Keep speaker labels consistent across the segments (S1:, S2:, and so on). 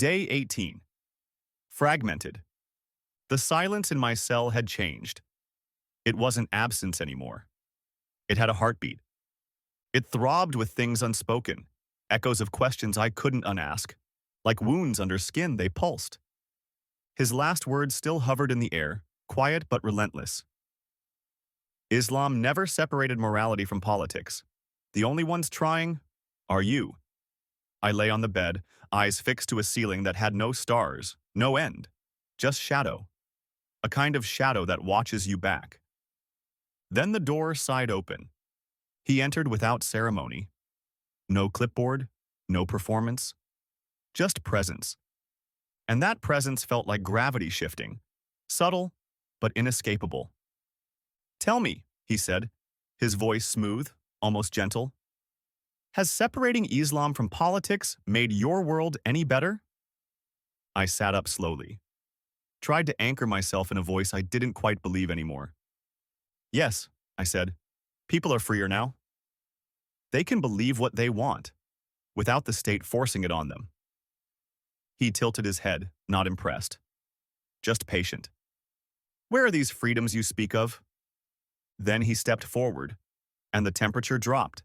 S1: Day 18. Fragmented. The silence in my cell had changed. It wasn't absence anymore. It had a heartbeat. It throbbed with things unspoken, echoes of questions I couldn't unask. Like wounds under skin, they pulsed. His last words still hovered in the air, quiet but relentless. Islam never separated morality from politics. The only ones trying are you. I lay on the bed, eyes fixed to a ceiling that had no stars, no end, just shadow. A kind of shadow that watches you back. Then the door sighed open. He entered without ceremony. No clipboard, no performance, just presence. And that presence felt like gravity shifting, subtle but inescapable. "Tell me," he said, his voice smooth, almost gentle. "Has separating Islam from politics made your world any better?" I sat up slowly, tried to anchor myself in a voice I didn't quite believe anymore. "Yes," I said, "people are freer now. They can believe what they want, without the state forcing it on them." He tilted his head, not impressed, just patient. "Where are these freedoms you speak of?" Then he stepped forward, and the temperature dropped.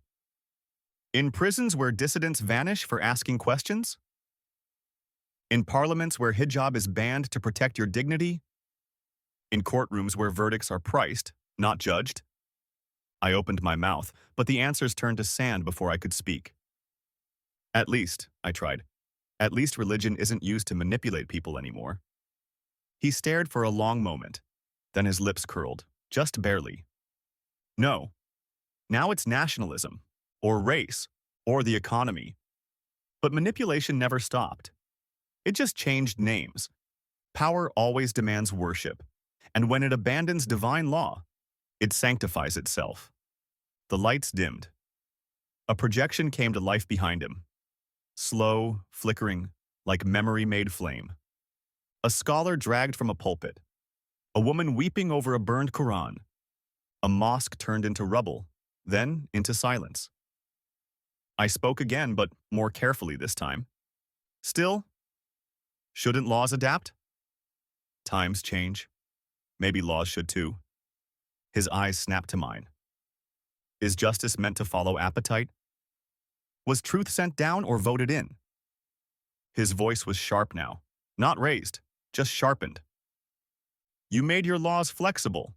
S1: "In prisons where dissidents vanish for asking questions? In parliaments where hijab is banned to protect your dignity? In courtrooms where verdicts are priced, not judged?" I opened my mouth, but the answers turned to sand before I could speak. "At least," I tried, "at least religion isn't used to manipulate people anymore." He stared for a long moment, then his lips curled, just barely. "No. Now it's nationalism, or race, or the economy. But manipulation never stopped. It just changed names. Power always demands worship, and when it abandons divine law, it sanctifies itself." The lights dimmed. A projection came to life behind him. Slow, flickering, like memory-made flame. A scholar dragged from a pulpit. A woman weeping over a burned Quran. A mosque turned into rubble, then into silence. I spoke again, but more carefully this time. "Still, shouldn't laws adapt? Times change. Maybe laws should too." His eyes snapped to mine. Is justice meant to follow appetite? Was truth sent down or voted in? His voice was sharp now, not raised, just sharpened. "You made your laws flexible,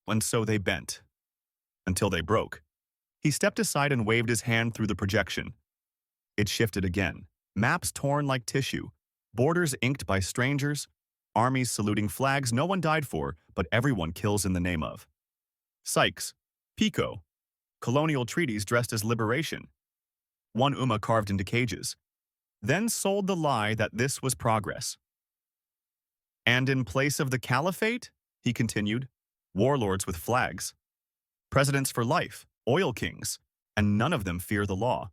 S1: and so they bent, until they broke." He stepped aside and waved his hand through the projection. It shifted again, maps torn like tissue, borders inked by strangers, armies saluting flags no one died for, but everyone kills in the name of. Sykes, Pico, colonial treaties dressed as liberation. One ummah carved into cages, then sold the lie that this was progress. "And in place of the caliphate," he continued, "warlords with flags. Presidents for life, oil kings, and none of them fear the law.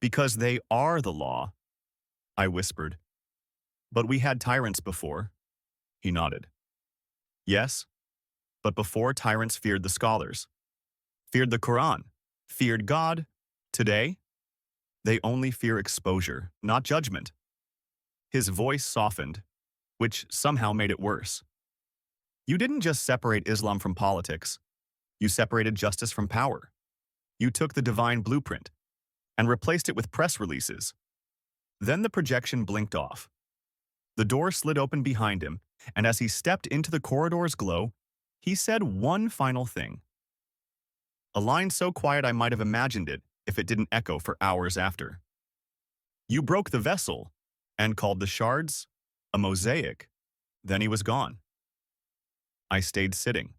S1: Because they are the law," I whispered. "But we had tyrants before." He nodded. "Yes, but before tyrants feared the scholars, feared the Quran, feared God. Today, they only fear exposure, not judgment." His voice softened, which somehow made it worse. "You didn't just separate Islam from politics. You separated justice from power. You took the divine blueprint and replaced it with press releases." Then the projection blinked off. The door slid open behind him, and as he stepped into the corridor's glow, he said one final thing. A line so quiet I might have imagined it if it didn't echo for hours after. "You broke the vessel and called the shards a mosaic." Then he was gone. I stayed sitting.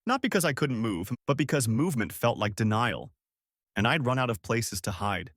S1: Not because I couldn't move, but because movement felt like denial, and I'd run out of places to hide.